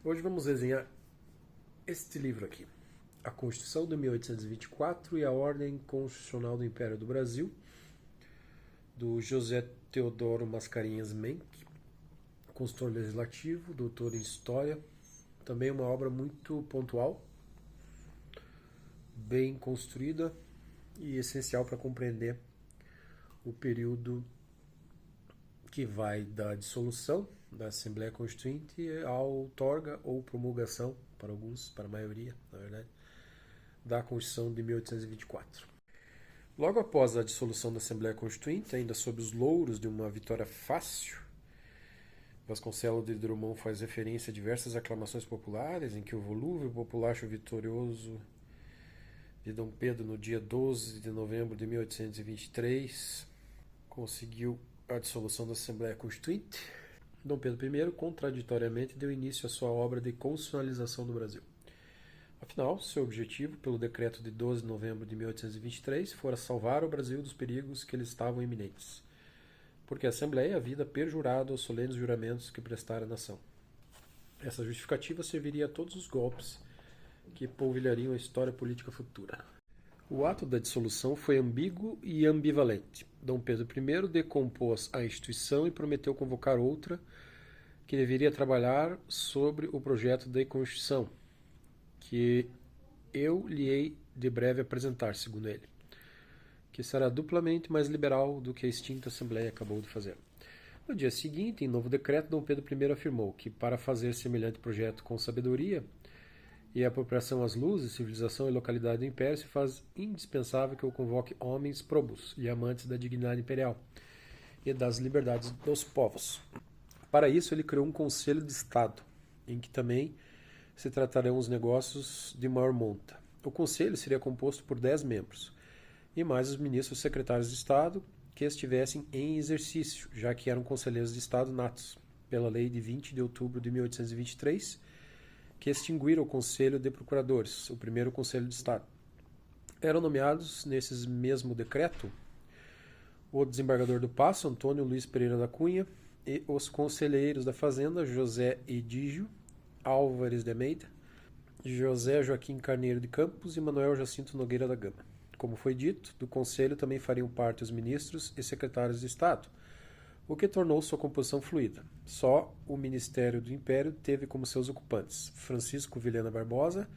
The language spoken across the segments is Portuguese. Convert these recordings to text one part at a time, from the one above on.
Hoje vamos desenhar este livro aqui, A Constituição de 1824 e a Ordem Constitucional do Império do Brasil, do José Teodoro Mascarenhas Menck, consultor legislativo, doutor em História, também uma obra muito pontual, bem construída e essencial para compreender o período que vai da dissolução da Assembleia Constituinte à outorga ou promulgação, para alguns, para a maioria, na verdade, da Constituição de 1824. Logo após a dissolução da Assembleia Constituinte, ainda sob os louros de uma vitória fácil, Vasconcelos de Drummond faz referência a diversas aclamações populares em que o volúvel populacho vitorioso de Dom Pedro, no dia 12 de novembro de 1823, conseguiu a dissolução da Assembleia Constituinte. Dom Pedro I, contraditoriamente, deu início à sua obra de constitucionalização do Brasil. Afinal, seu objetivo, pelo decreto de 12 de novembro de 1823, fora salvar o Brasil dos perigos que lhe estavam iminentes, porque a Assembleia havia perjurado aos solenes juramentos que prestara à nação. Essa justificativa serviria a todos os golpes que polvilhariam a história política futura. O ato da dissolução foi ambíguo e ambivalente. Dom Pedro I decompôs a instituição e prometeu convocar outra que deveria trabalhar sobre o projeto de Constituição, que eu lhe hei de breve apresentar, segundo ele, que será duplamente mais liberal do que a extinta Assembleia acabou de fazer. No dia seguinte, em novo decreto, Dom Pedro I afirmou que, para fazer semelhante projeto com sabedoria e a apropriação às luzes, civilização e localidade do Império, se faz indispensável que eu convoque homens probos e amantes da dignidade imperial e das liberdades dos povos. Para isso, ele criou um Conselho de Estado, em que também se tratarão os negócios de maior monta. O Conselho seria composto por 10 membros, e mais os ministros secretários de Estado que estivessem em exercício, já que eram conselheiros de Estado natos, pela Lei de 20 de outubro de 1823, que extinguiram o Conselho de Procuradores, o primeiro Conselho de Estado. Eram nomeados, nesses mesmo decreto, o desembargador do Paço, Antônio Luiz Pereira da Cunha, e os conselheiros da Fazenda, José Edígio Álvares de Almeida, José Joaquim Carneiro de Campos e Manuel Jacinto Nogueira da Gama. Como foi dito, do Conselho também fariam parte os ministros e secretários de Estado, o que tornou sua composição fluida. Só o Ministério do Império teve como seus ocupantes Francisco Vilhena Barbosa,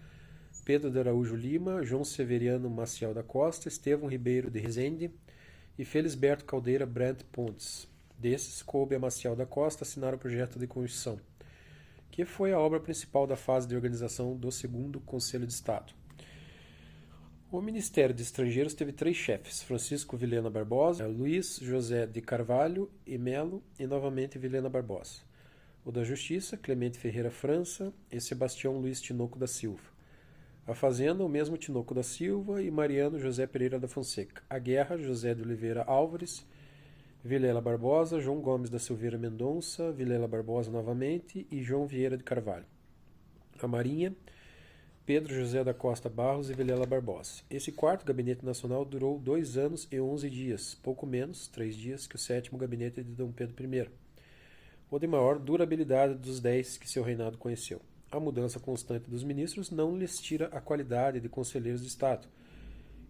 Pedro de Araújo Lima, João Severiano Maciel da Costa, Estevão Ribeiro de Rezende e Felisberto Caldeira Brandt Pontes. Desses, coube a Maciel da Costa assinar o projeto de Constituição, que foi a obra principal da fase de organização do segundo Conselho de Estado. O Ministério de Estrangeiros teve 3 chefes, Francisco Vilhena Barbosa, Luiz José de Carvalho e Melo e novamente Vilhena Barbosa. O da Justiça, Clemente Ferreira França e Sebastião Luiz Tinoco da Silva. A Fazenda, o mesmo Tinoco da Silva e Mariano José Pereira da Fonseca. A Guerra, José de Oliveira Álvares, Vilela Barbosa, João Gomes da Silveira Mendonça, Vilela Barbosa novamente e João Vieira de Carvalho. A Marinha, Pedro José da Costa Barros e Vilela Barbosa. Esse quarto gabinete nacional durou 2 anos e 11 dias, pouco menos, 3 dias, que o 7º gabinete de Dom Pedro I, o de maior durabilidade dos 10 que seu reinado conheceu. A mudança constante dos ministros não lhes tira a qualidade de conselheiros de Estado,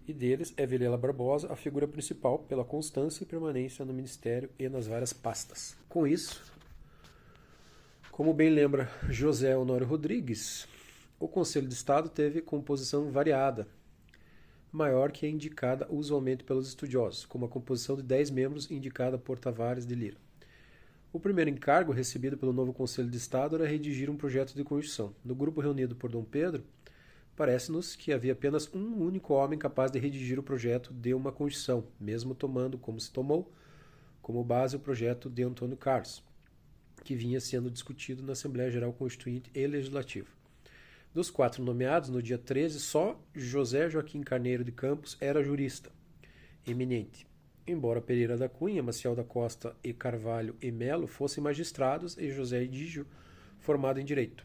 e deles é Vilela Barbosa a figura principal pela constância e permanência no ministério e nas várias pastas. Com isso, como bem lembra José Honório Rodrigues, o Conselho de Estado teve composição variada, maior que a indicada usualmente pelos estudiosos, como a composição de 10 membros indicada por Tavares de Lira. O primeiro encargo recebido pelo novo Conselho de Estado era redigir um projeto de Constituição. No grupo reunido por Dom Pedro, parece-nos que havia apenas um único homem capaz de redigir o projeto de uma Constituição, mesmo tomando, como se tomou, como base o projeto de Antônio Carlos, que vinha sendo discutido na Assembleia Geral Constituinte e Legislativa. Dos 4 nomeados, no dia 13, só José Joaquim Carneiro de Campos era jurista, eminente. Embora Pereira da Cunha, Maciel da Costa e Carvalho e Melo fossem magistrados e José Edígio formado em Direito.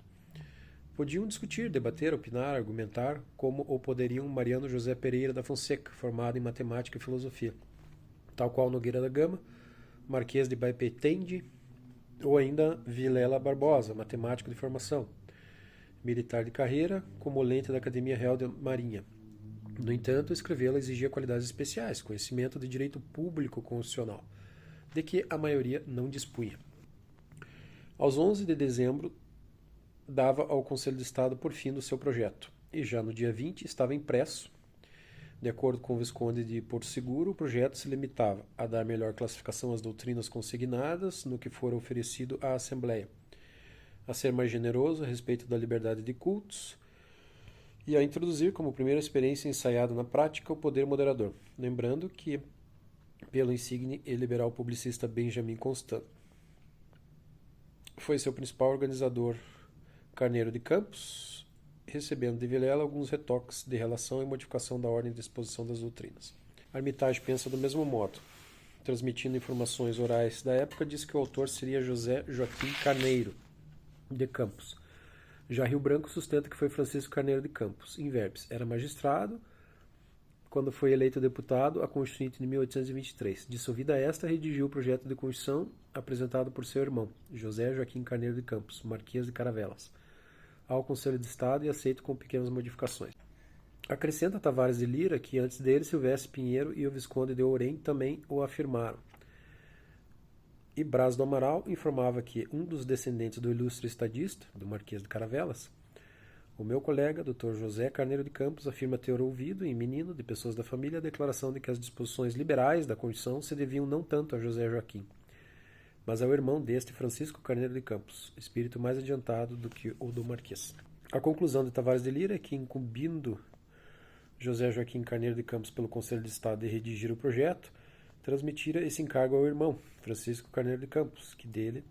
Podiam discutir, debater, opinar, argumentar, como o poderiam Mariano José Pereira da Fonseca, formado em Matemática e Filosofia, tal qual Nogueira da Gama, Marquês de Baipetende, ou ainda Vilela Barbosa, matemático de formação, militar de carreira, comolente da Academia Real de Marinha. No entanto, escrevê-la exigia qualidades especiais, conhecimento de direito público constitucional, de que a maioria não dispunha. Aos 11 de dezembro, dava ao Conselho de Estado por fim do seu projeto, e já no dia 20 estava impresso. De acordo com o Visconde de Porto Seguro, o projeto se limitava a dar melhor classificação às doutrinas consignadas no que for oferecido à Assembleia, a ser mais generoso a respeito da liberdade de cultos e a introduzir como primeira experiência ensaiada na prática o poder moderador, lembrando que pelo insigne e liberal publicista Benjamin Constant. Foi seu principal organizador Carneiro de Campos, recebendo de Vilela alguns retoques de relação e modificação da ordem de exposição das doutrinas. Armitage pensa do mesmo modo. Transmitindo informações orais da época, diz que o autor seria José Joaquim Carneiro de Campos. Já Rio Branco sustenta que foi Francisco Carneiro de Campos. Em verbis, era magistrado quando foi eleito deputado à Constituinte de 1823. Dissolvida esta, redigiu o projeto de Constituição apresentado por seu irmão, José Joaquim Carneiro de Campos, Marquês de Caravelas, ao Conselho de Estado e aceito com pequenas modificações. Acrescenta Tavares de Lira que antes dele Silvestre Pinheiro e o Visconde de Ourém também o afirmaram. E Braz do Amaral informava que um dos descendentes do ilustre estadista, do Marquês de Caravelas, o meu colega, Dr. José Carneiro de Campos, afirma ter ouvido, em menino, de pessoas da família, a declaração de que as disposições liberais da Constituição se deviam não tanto a José Joaquim, mas ao irmão deste, Francisco Carneiro de Campos, espírito mais adiantado do que o do Marquês. A conclusão de Tavares de Lira é que, incumbindo José Joaquim Carneiro de Campos pelo Conselho de Estado de redigir o projeto, transmitira esse encargo ao irmão, Francisco Carneiro de Campos, que dele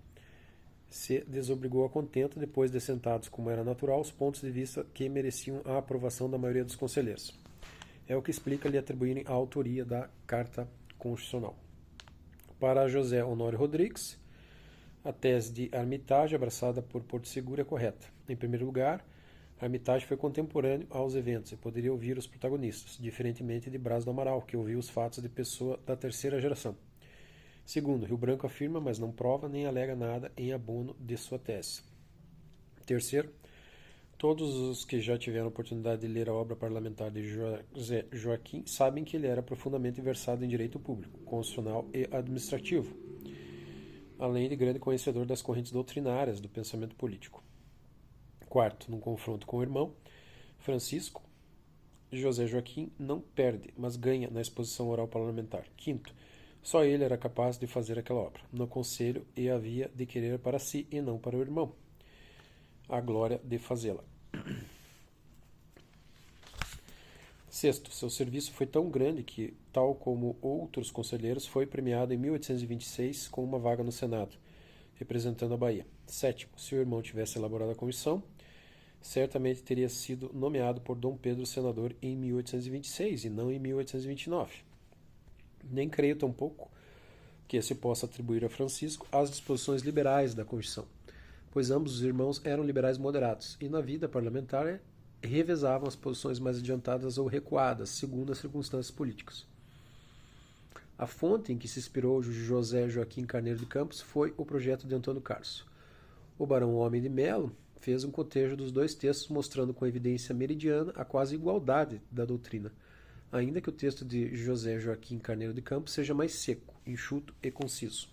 se desobrigou a contento depois de assentados, como era natural, os pontos de vista que mereciam a aprovação da maioria dos conselheiros. É o que explica lhe atribuírem a autoria da Carta Constitucional. Para José Honório Rodrigues, a tese de Armitage, abraçada por Porto Seguro, é correta. Em primeiro lugar, Armitage foi contemporâneo aos eventos e poderia ouvir os protagonistas, diferentemente de Braz do Amaral, que ouviu os fatos de pessoa da terceira geração. Segundo, Rio Branco afirma, mas não prova nem alega nada em abono de sua tese. Terceiro, todos os que já tiveram oportunidade de ler a obra parlamentar de José Joaquim sabem que ele era profundamente versado em direito público, constitucional e administrativo, além de grande conhecedor das correntes doutrinárias do pensamento político. Quarto, num confronto com o irmão, Francisco, José Joaquim não perde, mas ganha na exposição oral parlamentar. Quinto, só ele era capaz de fazer aquela obra. No conselho, e havia de querer para si e não para o irmão a glória de fazê-la. Sexto, seu serviço foi tão grande que, tal como outros conselheiros, foi premiado em 1826 com uma vaga no Senado, representando a Bahia. Sétimo, se o irmão tivesse elaborado a comissão, certamente teria sido nomeado por Dom Pedro senador em 1826 e não em 1829. Nem creio tampouco que se possa atribuir a Francisco as disposições liberais da Constituição, pois ambos os irmãos eram liberais moderados e na vida parlamentar revezavam as posições mais adiantadas ou recuadas, segundo as circunstâncias políticas. A fonte em que se inspirou José Joaquim Carneiro de Campos foi o projeto de Antônio Carso. O barão Homem de Melo fez um cotejo dos dois textos mostrando com evidência meridiana a quase igualdade da doutrina, ainda que o texto de José Joaquim Carneiro de Campos seja mais seco, enxuto e conciso.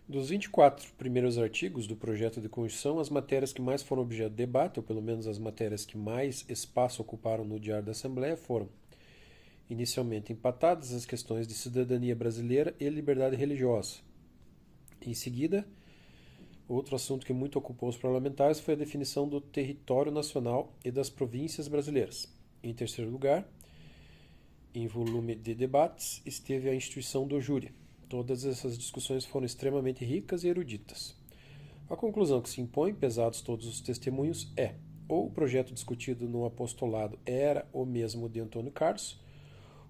Dos 24 primeiros artigos do projeto de Constituição, as matérias que mais foram objeto de debate, ou pelo menos as matérias que mais espaço ocuparam no Diário da Assembleia, foram, inicialmente, empatadas as questões de cidadania brasileira e liberdade religiosa. Em seguida, outro assunto que muito ocupou os parlamentares foi a definição do território nacional e das províncias brasileiras. Em terceiro lugar, em volume de debates, esteve a instituição do júri. Todas essas discussões foram extremamente ricas e eruditas. A conclusão que se impõe, pesados todos os testemunhos, é: ou o projeto discutido no apostolado era o mesmo de Antônio Carlos,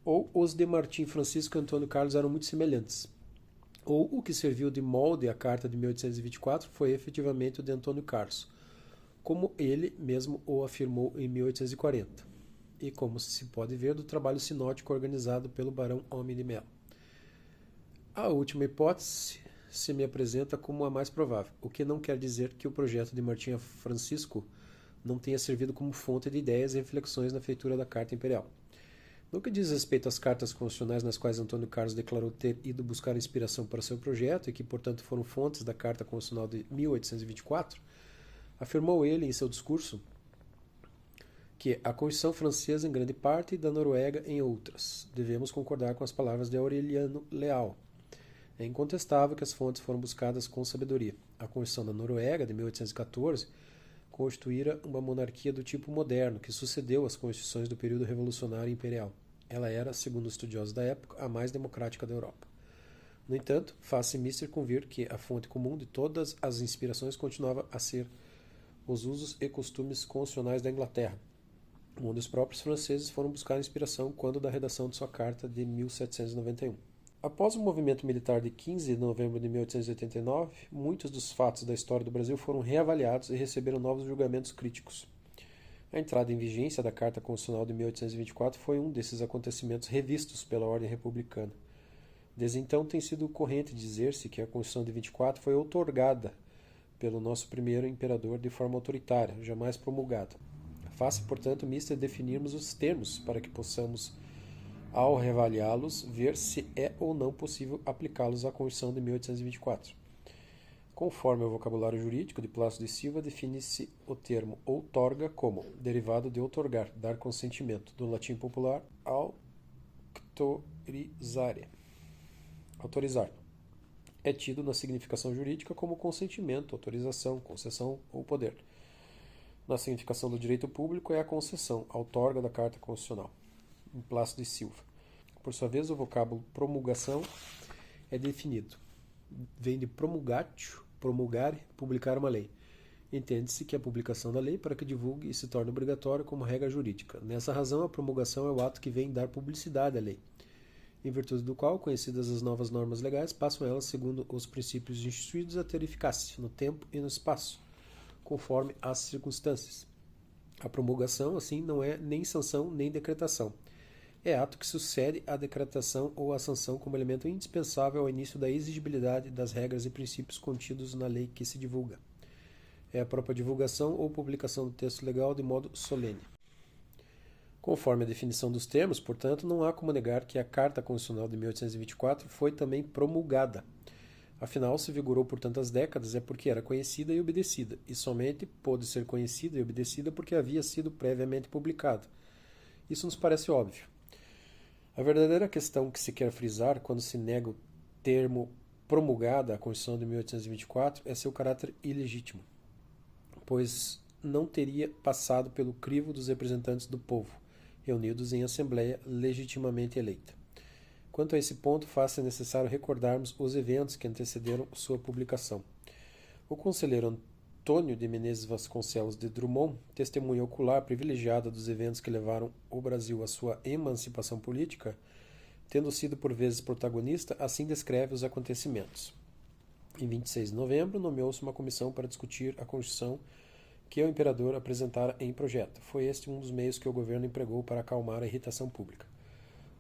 ou os de Martim Francisco e Antônio Carlos eram muito semelhantes, ou o que serviu de molde à Carta de 1824 foi efetivamente o de Antônio Carlos, como ele mesmo o afirmou em 1840. e, como se pode ver, do trabalho sinótico organizado pelo barão Homem de Melo. A última hipótese se me apresenta como a mais provável, o que não quer dizer que o projeto de Martim Francisco não tenha servido como fonte de ideias e reflexões na feitura da Carta Imperial. No que diz respeito às cartas constitucionais nas quais Antônio Carlos declarou ter ido buscar inspiração para seu projeto e que, portanto, foram fontes da Carta Constitucional de 1824, afirmou ele em seu discurso que a Constituição francesa em grande parte e da Noruega em outras. Devemos concordar com as palavras de Aureliano Leal. É incontestável que as fontes foram buscadas com sabedoria. A Constituição da Noruega, de 1814, constituíra uma monarquia do tipo moderno, que sucedeu às constituições do período revolucionário e imperial. Ela era, segundo os estudiosos da época, a mais democrática da Europa. No entanto, faz-se mister convir que a fonte comum de todas as inspirações continuava a ser os usos e costumes constitucionais da Inglaterra, onde os próprios franceses foram buscar inspiração quando da redação de sua carta de 1791. Após o movimento militar de 15 de novembro de 1889, muitos dos fatos da história do Brasil foram reavaliados e receberam novos julgamentos críticos. A entrada em vigência da Carta Constitucional de 1824 foi um desses acontecimentos revistos pela ordem republicana. Desde então tem sido corrente dizer-se que a Constituição de 24 foi outorgada pelo nosso primeiro imperador de forma autoritária, jamais promulgada. Faz-se, portanto, mister definirmos os termos para que possamos, ao reavaliá-los, ver se é ou não possível aplicá-los à Constituição de 1824. Conforme o vocabulário jurídico de Plácido de Silva, define-se o termo outorga como derivado de outorgar, dar consentimento, do latim popular auctorizare, autorizar. É tido na significação jurídica como consentimento, autorização, concessão ou poder. Na significação do direito público é a concessão, a outorga da Carta Constitucional, em Plácido de Silva. Por sua vez, o vocábulo promulgação é definido. Vem de promulgatio, promulgare, publicar uma lei. Entende-se que a publicação da lei para que divulgue e se torne obrigatório como regra jurídica. Nessa razão, a promulgação é o ato que vem dar publicidade à lei, em virtude do qual, conhecidas as novas normas legais, passam elas, segundo os princípios instituídos, a ter eficácia no tempo e no espaço, conforme as circunstâncias. A promulgação, assim, não é nem sanção nem decretação. É ato que sucede à decretação ou à sanção como elemento indispensável ao início da exigibilidade das regras e princípios contidos na lei que se divulga. É a própria divulgação ou publicação do texto legal de modo solene. Conforme a definição dos termos, portanto, não há como negar que a Carta Constitucional de 1824 foi também promulgada. Afinal, se vigorou por tantas décadas é porque era conhecida e obedecida, e somente pôde ser conhecida e obedecida porque havia sido previamente publicada. Isso nos parece óbvio. A verdadeira questão que se quer frisar quando se nega o termo promulgada à Constituição de 1824 é seu caráter ilegítimo, pois não teria passado pelo crivo dos representantes do povo, reunidos em assembleia legitimamente eleita. Quanto a esse ponto, faz-se necessário recordarmos os eventos que antecederam sua publicação. O conselheiro Antônio de Menezes Vasconcelos de Drummond, testemunha ocular privilegiada dos eventos que levaram o Brasil à sua emancipação política, tendo sido por vezes protagonista, assim descreve os acontecimentos. Em 26 de novembro, nomeou-se uma comissão para discutir a Constituição que o imperador apresentara em projeto. Foi este um dos meios que o governo empregou para acalmar a irritação pública.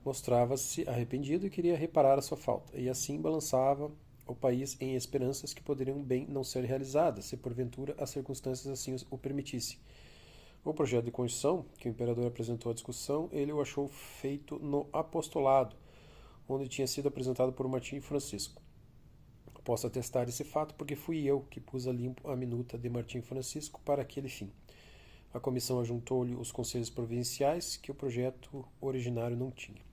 Mostrava-se arrependido e queria reparar a sua falta, e assim balançava o país em esperanças que poderiam bem não ser realizadas, se porventura as circunstâncias assim o permitissem. O projeto de Constituição, que o imperador apresentou à discussão, ele o achou feito no apostolado, onde tinha sido apresentado por Martim Francisco. Posso atestar esse fato porque fui eu que pus a limpo a minuta de Martim Francisco para aquele fim. A comissão ajuntou-lhe os conselhos provinciais que o projeto originário não tinha.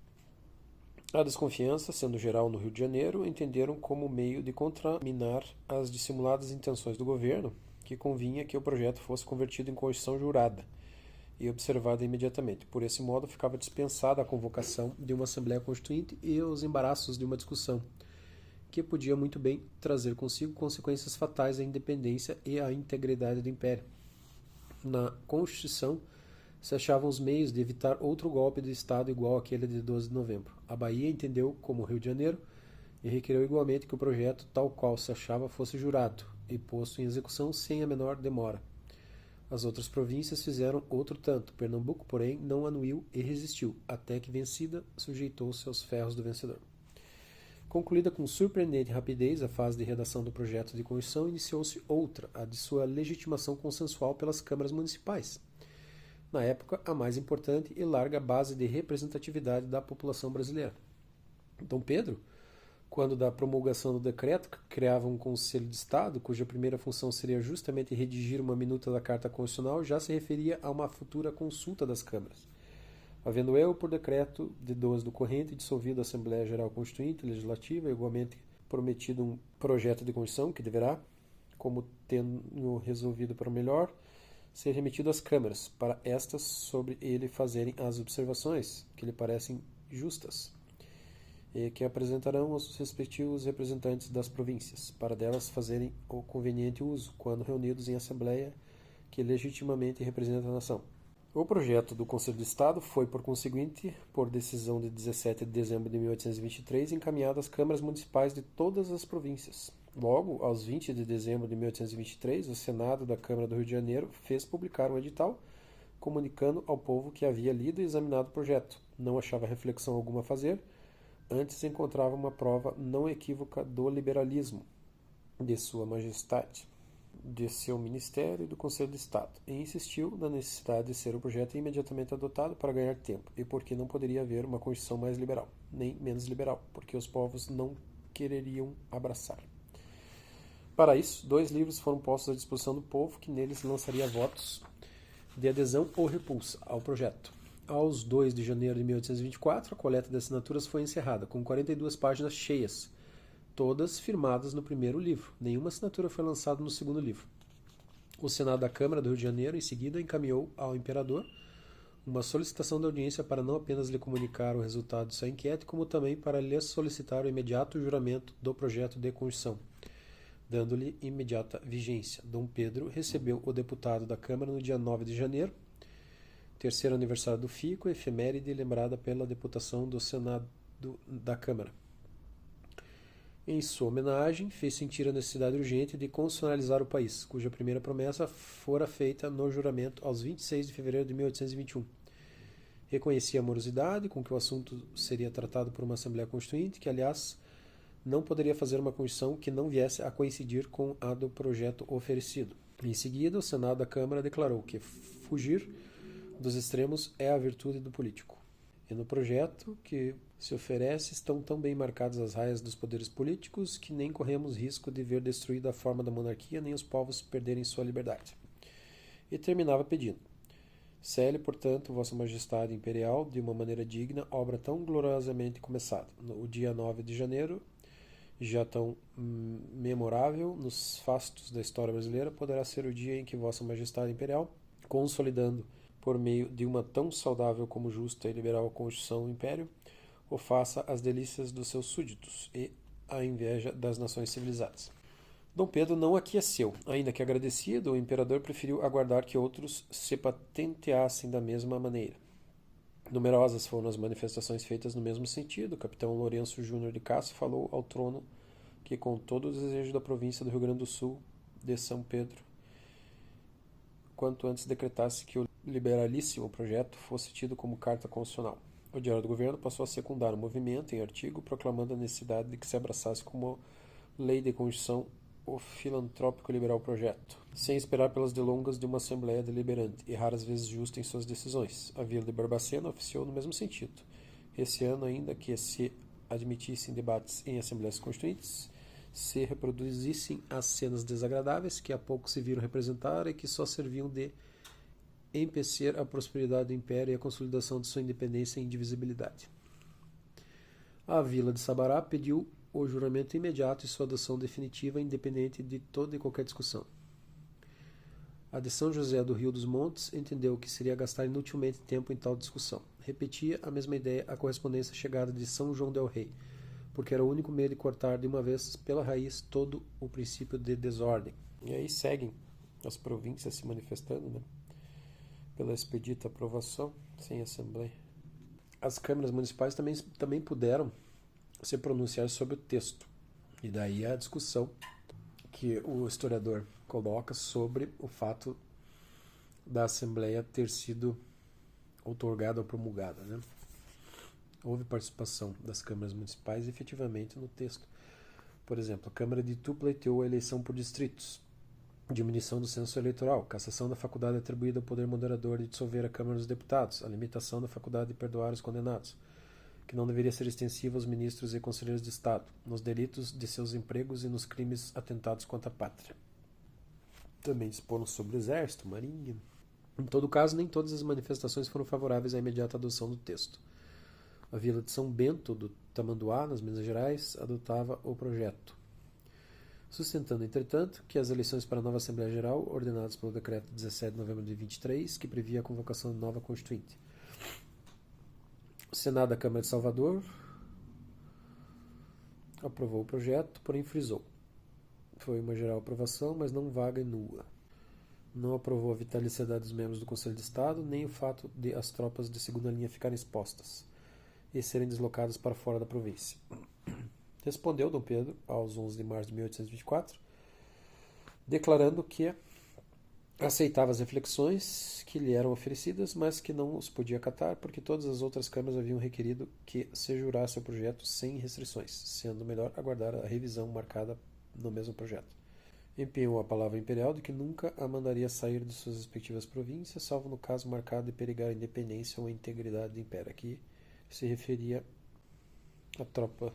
A desconfiança, sendo geral no Rio de Janeiro, entenderam como meio de contraminar as dissimuladas intenções do governo que convinha que o projeto fosse convertido em Constituição jurada e observada imediatamente. Por esse modo, ficava dispensada a convocação de uma Assembleia Constituinte e os embaraços de uma discussão, que podia muito bem trazer consigo consequências fatais à independência e à integridade do Império. Na Constituição se achavam os meios de evitar outro golpe de Estado igual àquele de 12 de novembro. A Bahia entendeu como o Rio de Janeiro e requeriu igualmente que o projeto, tal qual se achava, fosse jurado e posto em execução sem a menor demora. As outras províncias fizeram outro tanto. Pernambuco, porém, não anuiu e resistiu, até que, vencida, sujeitou-se aos ferros do vencedor. Concluída com surpreendente rapidez a fase de redação do projeto de Constituição, iniciou-se outra, a de sua legitimação consensual pelas câmaras municipais. Na época, a mais importante e larga base de representatividade da população brasileira. Dom Pedro, quando da promulgação do decreto que criava um Conselho de Estado, cuja primeira função seria justamente redigir uma minuta da Carta Constitucional, já se referia a uma futura consulta das câmaras. Havendo eu, por decreto de 12 do corrente, dissolvido a Assembleia Geral Constituinte e Legislativa, igualmente prometido um projeto de Constituição que deverá, como tenho resolvido para o melhor, ser remetido às câmaras, para estas sobre ele fazerem as observações que lhe parecem justas, e que apresentarão aos respectivos representantes das províncias, para delas fazerem o conveniente uso, quando reunidos em assembleia que legitimamente representa a nação. O projeto do Conselho de Estado foi, por conseguinte, por decisão de 17 de dezembro de 1823, encaminhado às câmaras municipais de todas as províncias. Logo, aos 20 de dezembro de 1823, o Senado da Câmara do Rio de Janeiro fez publicar um edital comunicando ao povo que havia lido e examinado o projeto. Não achava reflexão alguma a fazer, antes encontrava uma prova não equívoca do liberalismo de Sua Majestade, de seu Ministério e do Conselho de Estado, e insistiu na necessidade de ser o projeto imediatamente adotado para ganhar tempo, e porque não poderia haver uma Constituição mais liberal, nem menos liberal, porque os povos não quereriam abraçar. Para isso, 2 livros foram postos à disposição do povo, que neles lançaria votos de adesão ou repulsa ao projeto. Aos 2 de janeiro de 1824, a coleta de assinaturas foi encerrada, com 42 páginas cheias, todas firmadas no primeiro livro. Nenhuma assinatura foi lançada no segundo livro. O Senado da Câmara do Rio de Janeiro, em seguida, encaminhou ao imperador uma solicitação de audiência para não apenas lhe comunicar o resultado de sua enquete, como também para lhe solicitar o imediato juramento do projeto de Constituição, dando-lhe imediata vigência. Dom Pedro recebeu o deputado da Câmara no dia 9 de janeiro, terceiro aniversário do Fico, efeméride lembrada pela deputação do Senado da Câmara. Em sua homenagem, fez sentir a necessidade urgente de constitucionalizar o país, cuja primeira promessa fora feita no juramento aos 26 de fevereiro de 1821. Reconhecia a morosidade com que o assunto seria tratado por uma Assembleia Constituinte, que, aliás, não poderia fazer uma Constituição que não viesse a coincidir com a do projeto oferecido. Em seguida, o Senado da Câmara declarou que fugir dos extremos é a virtude do político. E no projeto que se oferece estão tão bem marcadas as raias dos poderes políticos que nem corremos risco de ver destruída a forma da monarquia nem os povos perderem sua liberdade. E terminava pedindo: cele, portanto, Vossa Majestade Imperial, de uma maneira digna, obra tão gloriosamente começada. No dia 9 de janeiro, já tão memorável nos fastos da história brasileira, poderá ser o dia em que Vossa Majestade Imperial, consolidando por meio de uma tão saudável como justa e liberal Constituição Império, o faça as delícias dos seus súditos e a inveja das nações civilizadas. Dom Pedro não aqueceu. Ainda que agradecido, o imperador preferiu aguardar que outros se patenteassem da mesma maneira. Numerosas foram as manifestações feitas no mesmo sentido. O capitão Lourenço Júnior de Castro falou ao trono que, com todo o desejo da província do Rio Grande do Sul, de São Pedro, quanto antes decretasse que o liberalíssimo projeto fosse tido como carta constitucional. O Diário do Governo passou a secundar o movimento em artigo, proclamando a necessidade de que se abraçasse como lei de Constituição o filantrópico liberal projeto, sem esperar pelas delongas de uma Assembleia deliberante e raras vezes justa em suas decisões. A Vila de Barbacena oficiou no mesmo sentido. Esse ano, ainda que se admitissem debates em Assembleias Constituintes, se reproduzissem as cenas desagradáveis que há pouco se viram representar e que só serviam de empecer a prosperidade do Império e a consolidação de sua independência e indivisibilidade. A Vila de Sabará pediu o juramento imediato e sua adoção definitiva, independente de toda e qualquer discussão. A de São José do Rio dos Montes entendeu que seria gastar inutilmente tempo em tal discussão. Repetia a mesma ideia a correspondência chegada de São João del Rei, porque era o único meio de cortar de uma vez pela raiz todo o princípio de desordem. E aí seguem as províncias se manifestando, né? Pela expedita aprovação, sem assembleia. As câmaras municipais também puderam se pronunciar sobre o texto. E daí a discussão que o historiador coloca sobre o fato da Assembleia ter sido outorgada ou promulgada, né? Houve participação das câmaras municipais efetivamente no texto. Por exemplo, a Câmara de Itu pleiteou a eleição por distritos, diminuição do censo eleitoral, cassação da faculdade atribuída ao poder moderador de dissolver a Câmara dos Deputados, a limitação da faculdade de perdoar os condenados, que não deveria ser extensiva aos ministros e conselheiros de Estado, nos delitos de seus empregos e nos crimes atentados contra a pátria. Também disporam sobre o Exército, Marinha. Em todo caso, nem todas as manifestações foram favoráveis à imediata adoção do texto. A vila de São Bento, do Tamanduá, nas Minas Gerais, adotava o projeto, sustentando, entretanto, que as eleições para a nova Assembleia Geral, ordenadas pelo decreto 17 de novembro de 23, que previa a convocação de nova Constituinte. O Senado da Câmara de Salvador aprovou o projeto, porém frisou. Foi uma geral aprovação, mas não vaga e nula. Não aprovou a vitaliciedade dos membros do Conselho de Estado, nem o fato de as tropas de segunda linha ficarem expostas e serem deslocadas para fora da província. Respondeu Dom Pedro, aos 11 de março de 1824, declarando que aceitava as reflexões que lhe eram oferecidas, mas que não os podia acatar, porque todas as outras câmaras haviam requerido que se jurasse o projeto sem restrições, sendo melhor aguardar a revisão marcada no mesmo projeto. Empenhou a palavra imperial de que nunca a mandaria sair de suas respectivas províncias, salvo no caso marcado de perigar a independência ou a integridade do império. Aqui se referia à tropa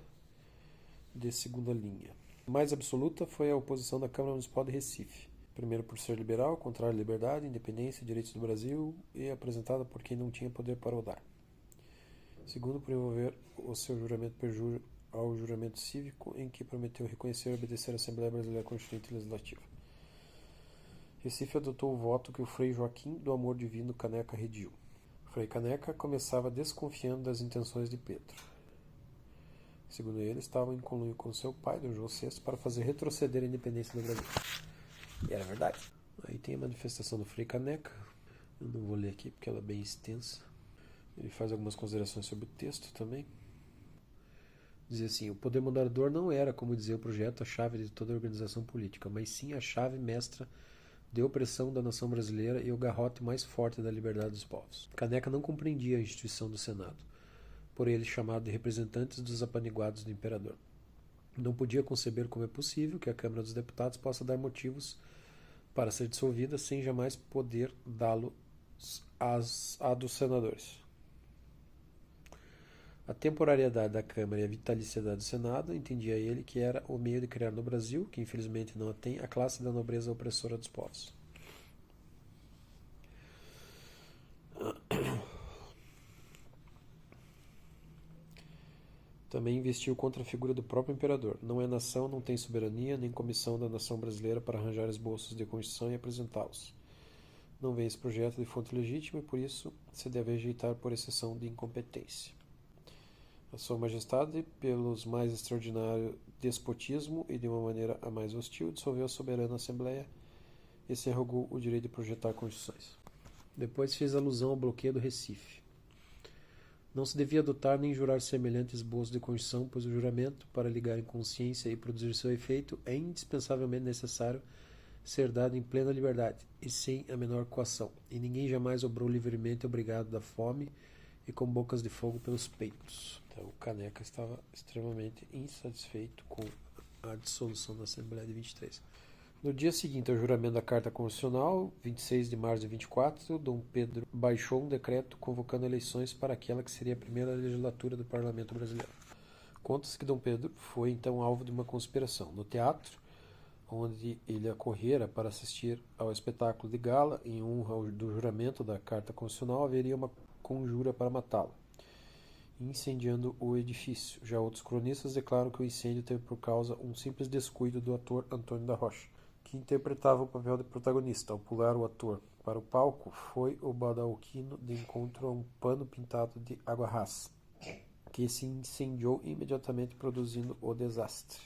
de segunda linha. A mais absoluta foi a oposição da Câmara Municipal de Recife. Primeiro por ser liberal, contrário à liberdade, independência e direitos do Brasil, e apresentada por quem não tinha poder para o dar. Segundo, por envolver o seu juramento perjúrio ao juramento cívico, em que prometeu reconhecer e obedecer à Assembleia Brasileira Constituinte e Legislativa. Recife adotou o voto que o Frei Joaquim do Amor Divino Caneca redigiu. Frei Caneca começava desconfiando das intenções de Pedro. Segundo ele, estavam em conluio com seu pai, Dom João VI, para fazer retroceder a independência do Brasil. E era verdade. Aí tem a manifestação do Frei Caneca. Eu não vou ler aqui porque ela é bem extensa. Ele faz algumas considerações sobre o texto também. Dizia assim: o poder moderador não era, como dizia o projeto, a chave de toda a organização política, mas sim a chave mestra de opressão da nação brasileira e o garrote mais forte da liberdade dos povos. Caneca não compreendia a instituição do Senado, por ele chamado de representantes dos apaniguados do imperador. Não podia conceber como é possível que a Câmara dos Deputados possa dar motivos para ser dissolvida sem jamais poder dá-los a dos senadores. A temporariedade da Câmara e a vitaliciedade do Senado, entendia ele que era o meio de criar no Brasil, que infelizmente não a tem, a classe da nobreza opressora dos povos. Também investiu contra a figura do próprio imperador. Não é nação, não tem soberania, nem comissão da nação brasileira para arranjar esboços de Constituição e apresentá-los. Não vê esse projeto de fonte legítima e por isso se deve rejeitar por exceção de incompetência. A Sua Majestade, pelos mais extraordinário despotismo e de uma maneira a mais hostil, dissolveu a soberana Assembleia e se arrogou o direito de projetar constituições. Depois fez alusão ao bloqueio do Recife. Não se devia adotar nem jurar semelhante esboço de Constituição, pois o juramento, para ligar em consciência e produzir seu efeito, é indispensavelmente necessário ser dado em plena liberdade e sem a menor coação, e ninguém jamais obrou livremente obrigado da fome e com bocas de fogo pelos peitos. Então, o Caneca estava extremamente insatisfeito com a dissolução da Assembleia de 23. No dia seguinte ao juramento da Carta Constitucional, 26 de março de 24, Dom Pedro baixou um decreto convocando eleições para aquela que seria a primeira legislatura do Parlamento Brasileiro. Conta-se que Dom Pedro foi então alvo de uma conspiração. No teatro, onde ele acorrera para assistir ao espetáculo de gala, em honra do juramento da Carta Constitucional, haveria uma conjura para matá-lo, incendiando o edifício. Já outros cronistas declaram que o incêndio teve por causa um simples descuido do ator Antônio da Rocha, que interpretava o papel de protagonista. Ao pular o ator para o palco, foi o badauquino de encontro a um pano pintado de água rasa, que se incendiou imediatamente, produzindo o desastre.